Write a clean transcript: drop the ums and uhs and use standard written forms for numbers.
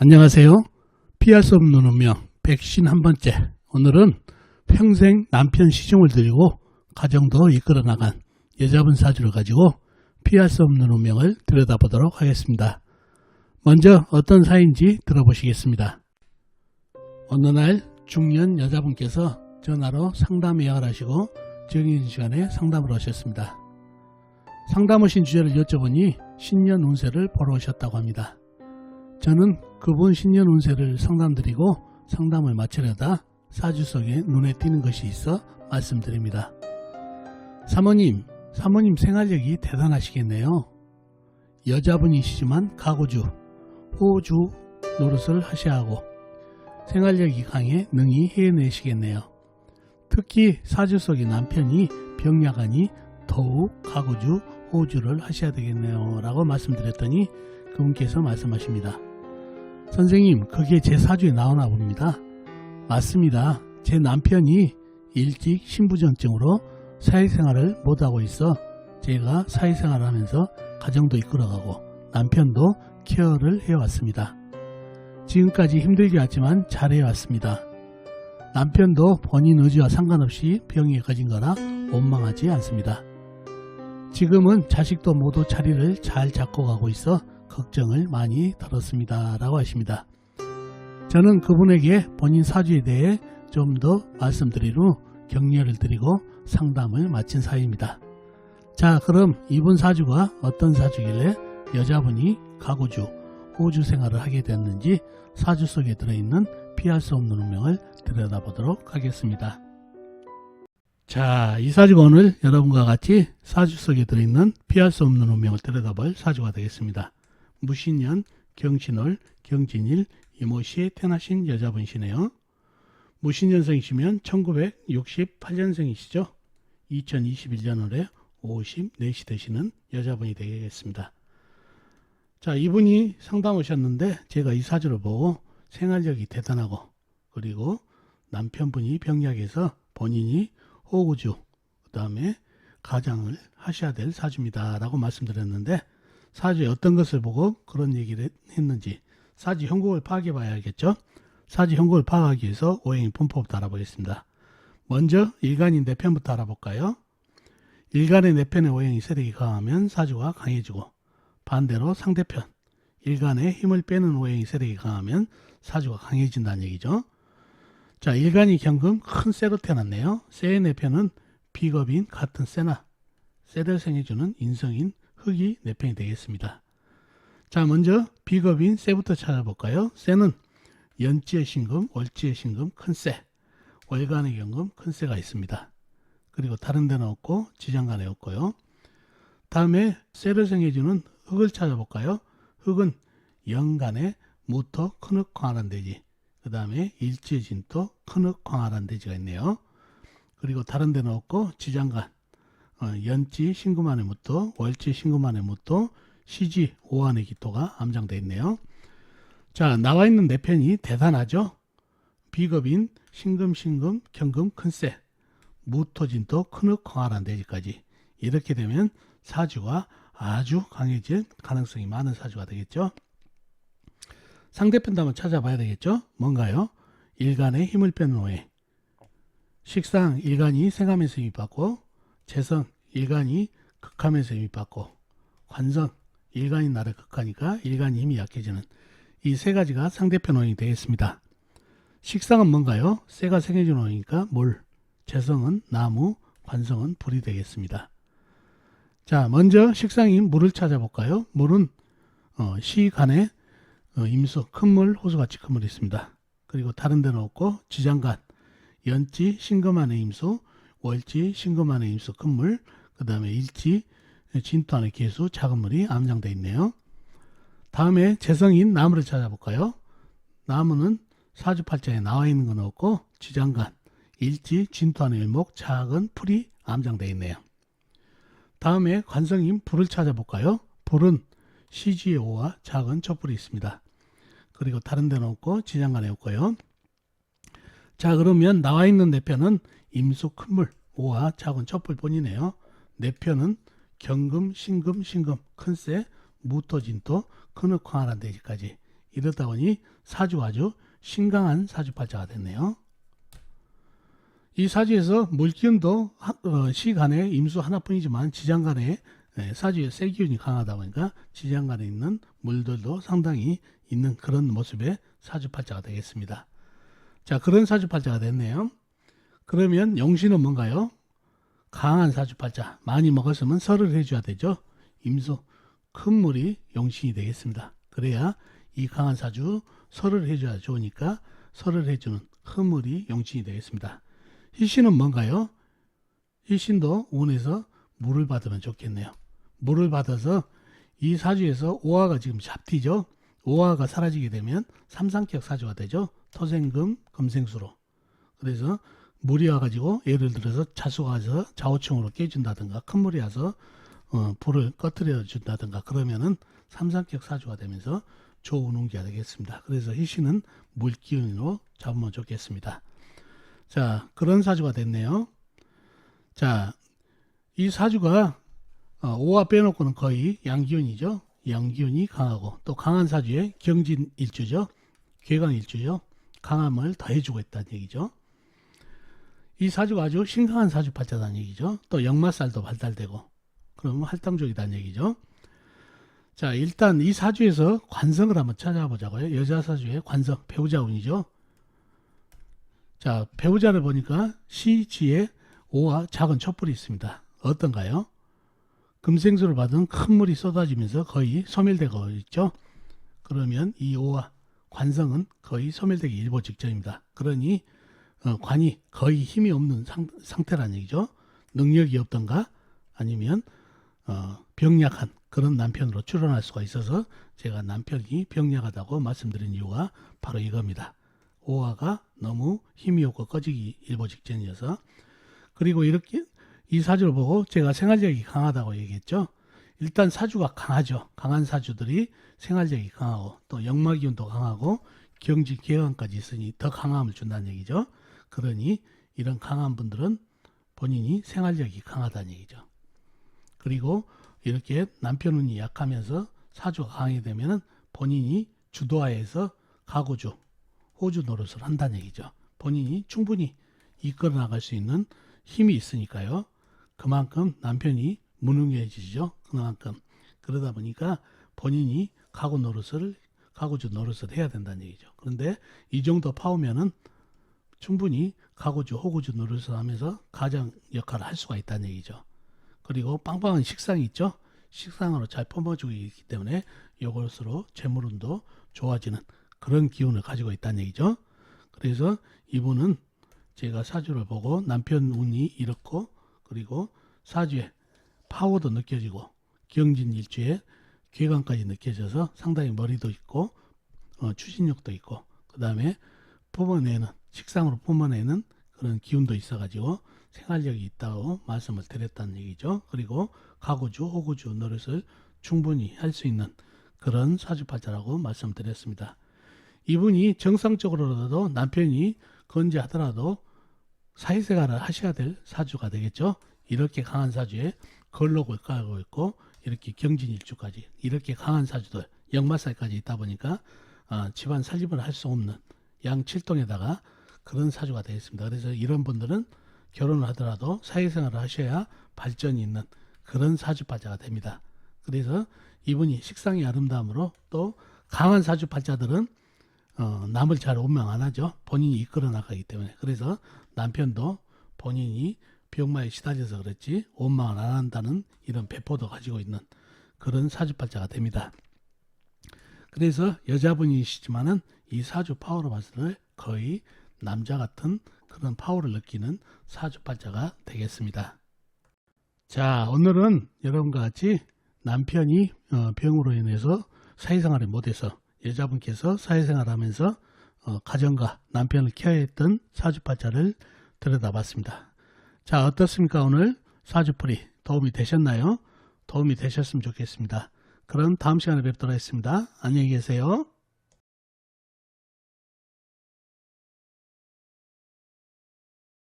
안녕하세요. 피할 수 없는 운명 151번째. 오늘은 평생 남편 시중을 들이고 가정도 이끌어 나간 여자분 사주를 가지고 피할 수 없는 운명을 들여다보도록 하겠습니다. 먼저 어떤 사인지 들어보시겠습니다. 어느 날 중년 여자분께서 전화로 상담 예약을 하시고 정해진 시간에 상담을 하셨습니다. 상담하신 주제를 여쭤보니 신년 운세를 보러 오셨다고 합니다. 저는 그분 신년 운세를 상담드리고 상담을 마치려다 사주 속에 눈에 띄는 것이 있어 말씀드립니다. 사모님 생활력이 대단하시겠네요. 여자분이시지만 가구주, 호주 노릇을 하셔야 하고 생활력이 강해 능히 해내시겠네요. 특히 사주 속의 남편이 병약하니 더욱 가구주, 호주를 하셔야 되겠네요 라고 말씀드렸더니 그분께서 말씀하십니다. 선생님, 그게 제 사주에 나오나 봅니다. 맞습니다. 제 남편이 일찍 신부전증으로 사회생활을 못하고 있어 제가 사회생활을 하면서 가정도 이끌어가고 남편도 케어를 해왔습니다. 지금까지 힘들게 왔지만 잘해왔습니다. 남편도 본인 의지와 상관없이 병에 걸린 거라 원망하지 않습니다. 지금은 자식도 모두 자리를 잘 잡고 가고 있어 걱정을 많이 들었습니다 라고 하십니다. 저는 그분에게 본인 사주에 대해 좀 더 말씀드린 후 격려를 드리고 상담을 마친 사이입니다. 자, 그럼 이분 사주가 어떤 사주길래 여자분이 가구주, 호주 생활을 하게 되었는지 사주 속에 들어있는 피할 수 없는 운명을 들여다보도록 하겠습니다. 자, 이 사주가 오늘 여러분과 같이 사주 속에 들어있는 피할 수 없는 운명을 들여다볼 사주가 되겠습니다. 무신년, 경신월, 경진일, 이모시에 태어나신 여자분이시네요. 무신년생이시면 1968년생이시죠. 2021년월에 54시 되시는 여자분이 되겠습니다. 자, 이분이 상담 오셨는데 제가 이 사주를 보고 생활력이 대단하고 그리고 남편분이 병약해서 본인이 호구주, 그 다음에 가장을 하셔야 될 사주입니다 라고 말씀드렸는데 사주에 어떤 것을 보고 그런 얘기를 했는지 사주 형국을 파악해 봐야겠죠. 사주 형국을 파악하기 위해서 오행의 분법부터 알아보겠습니다. 먼저 일간인 내편부터 알아볼까요? 일간의 내편의 오행이 세력이 강하면 사주가 강해지고 반대로 상대편 일간의 힘을 빼는 오행이 세력이 강하면 사주가 강해진다는 얘기죠. 자, 일간이 경금 큰 쇠로 태어났네요. 쇠의 내편은 비겁인 같은 쇠나 쇠를 생해주는 인성인 흙이 내편이 되겠습니다. 자, 먼저 비겁인 쇠부터 찾아볼까요? 쇠는 연지의 신금, 월지의 신금, 큰 쇠, 월간의 경금, 큰 쇠가 있습니다. 그리고 다른 데는 없고 지장간에 없고요. 다음에 쇠를 생해주는 흙을 찾아볼까요? 흙은 연간에 무토, 큰흙, 광활한 대지, 그 다음에 일지의 진토, 큰흙, 광활한 대지가 있네요. 그리고 다른 데는 없고 지장간, 연지 신금 안에 무토, 월지 신금 안에 무토, 시지 오한의 기토가 암장되어 있네요. 자, 나와 있는 내편이 대단하죠. 비겁인 신금, 경금, 큰쇠, 무토진토, 큰흙, 광활한 대지까지 이렇게 되면 사주가 아주 강해질 가능성이 많은 사주가 되겠죠. 상대편도 한번 찾아봐야 되겠죠. 뭔가요? 일간의 힘을 빼는 오행, 식상 일간이 생하면서 힘입받고, 재성 일간이 극하면서 힘입받고, 관성 일간이 나를 극하니까 일간이 힘이 약해지는 이 세 가지가 상대편 오행이 되겠습니다. 식상은 뭔가요? 쇠가 생해주는 오행이니까 물, 재성은 나무, 관성은 불이 되겠습니다. 자, 먼저 식상인 물을 찾아볼까요? 물은 시간에 임수, 큰물, 호수같이 큰 물이 있습니다. 그리고 다른 데는 없고 지장간, 연지, 신금 안에 임수, 월지, 신금 안에 임수, 큰물, 그 다음에 일지, 진토 안에 개수, 작은 물이 암장되어 있네요. 다음에 재성인 나무를 찾아볼까요? 나무는 사주팔자에 나와 있는 건 없고 지장간, 일지, 진토 안에 일목, 작은 풀이 암장되어 있네요. 다음에 관성인 불을 찾아볼까요? 불은 시지의 오와 작은 촛불이 있습니다. 그리고 다른 데는 없고 지장간에 없고요. 자, 그러면 나와 있는 내편은 임수, 큰물, 오와 작은 촛불뿐이네요. 내편은 경금, 신금, 큰쇠, 무토, 진토, 큰흙, 광활한 대지까지 이러다 보니 사주가 아주 신강한 사주팔자가 됐네요. 이 사주에서 물기운도 시간에 임수 하나뿐이지만 지장간에 사주의 세기운이 강하다 보니까 지장간에 있는 물들도 상당히 있는 그런 모습의 사주팔자가 되겠습니다. 자, 그런 사주팔자가 됐네요. 그러면 용신은 뭔가요? 강한 사주팔자, 많이 먹었으면 설을 해줘야 되죠. 임수, 큰 물이 용신이 되겠습니다. 그래야 이 강한 사주 설을 해줘야 좋으니까 설을 해주는 큰 물이 용신이 되겠습니다. 희신은 뭔가요? 희신도 운에서 물을 받으면 좋겠네요. 물을 받아서 이 사주에서 오화가 지금 잡티죠. 오화가 사라지게 되면 삼상격 사주가 되죠. 토생금, 금생수로. 그래서 물이 와가지고 예를 들어서 자수가 와서 좌우층으로 깨준다든가 큰 물이 와서 불을 꺼트려 준다든가 그러면은 삼상격 사주가 되면서 좋은 운기가 되겠습니다. 그래서 희신은 물기운으로 잡으면 좋겠습니다. 자, 그런 사주가 됐네요. 자, 이 사주가 오화 빼놓고는 거의 양기운이죠. 양기운이 강하고 또 강한 사주에 경진일주죠. 괴강일주죠. 강함을 더해주고 있다는 얘기죠. 이 사주가 아주 신강한 사주팔자다는 얘기죠. 또 역마살도 발달되고 그러면 활동적이다는 얘기죠. 자, 일단 이 사주에서 관성을 한번 찾아보자고요. 여자 사주의 관성, 배우자 운이죠. 자, 배우자를 보니까 시지에 오와 작은 촛불이 있습니다. 어떤가요? 금생수를 받은 큰 물이 쏟아지면서 거의 소멸되고 있죠. 그러면 이 오와 관성은 거의 소멸되기 일보 직전입니다. 그러니 관이 거의 힘이 없는 상태라는 얘기죠. 능력이 없던가 아니면 병약한 그런 남편으로 출현할 수가 있어서 제가 남편이 병약하다고 말씀드린 이유가 바로 이겁니다. 오화가 너무 힘이 없고 꺼지기 일보 직전이어서. 그리고 이렇게 이 사주를 보고 제가 생활력이 강하다고 얘기했죠. 일단 사주가 강하죠. 강한 사주들이 생활력이 강하고 또 역마기운도 강하고 경지 개강까지 있으니 더 강함을 준다는 얘기죠. 그러니 이런 강한 분들은 본인이 생활력이 강하다는 얘기죠. 그리고 이렇게 남편 운이 약하면서 사주가 강하게 되면 본인이 주도하에서 가구주, 호주 노릇을 한다는 얘기죠. 본인이 충분히 이끌어 나갈 수 있는 힘이 있으니까요. 그만큼 남편이 무능해지죠. 그만큼. 그러다 보니까 본인이 가구주 노릇을 해야 된다는 얘기죠. 그런데 이 정도 파우면은 충분히 가구주, 호구주 노릇을 하면서 가장 역할을 할 수가 있다는 얘기죠. 그리고 빵빵한 식상이 있죠. 식상으로 잘 품어주고 있기 때문에 이것으로 재물운도 좋아지는 그런 기운을 가지고 있다는 얘기죠. 그래서 이분은 제가 사주를 보고 남편 운이 이렇고 그리고 사주에 파워도 느껴지고 경진일주에 괴강까지 느껴져서 상당히 머리도 있고 추진력도 있고 그 다음에 뿜어내는 식상으로 뿜어내는 그런 기운도 있어가지고 생활력이 있다고 말씀을 드렸다는 얘기죠. 그리고 가구주, 호구주 노릇을 충분히 할 수 있는 그런 사주팔자라고 말씀드렸습니다. 이분이 정상적으로라도 남편이 건재하더라도 사회생활을 하셔야 될 사주가 되겠죠. 이렇게 강한 사주에 걸록을 깔고 있고 이렇게 경진일주까지 이렇게 강한 사주들 역마살까지 있다 보니까 집안 살림을 할 수 없는 양칠동에다가 그런 사주가 되겠습니다. 그래서 이런 분들은 결혼을 하더라도 사회생활을 하셔야 발전이 있는 그런 사주팔자가 됩니다. 그래서 이분이 식상의 아름다움으로 또 강한 사주팔자들은 남을 잘 원망 안 하죠. 본인이 이끌어 나가기 때문에. 그래서 남편도 본인이 병마에 시달려서 그렇지 원망을 안 한다는 이런 배포도 가지고 있는 그런 사주팔자가 됩니다. 그래서 여자분이시지만은 이 사주 파워로 봤을 때 거의 남자 같은 그런 파워를 느끼는 사주팔자가 되겠습니다. 자, 오늘은 여러분과 같이 남편이 병으로 인해서 사회생활을 못해서 여자분께서 사회생활을 하면서 가정과 남편을 케어야 했던 사주팔자를 들여다봤습니다. 자, 어떻습니까? 오늘 사주풀이 도움이 되셨나요? 도움이 되셨으면 좋겠습니다. 그럼 다음 시간에 뵙도록 하겠습니다. 안녕히 계세요.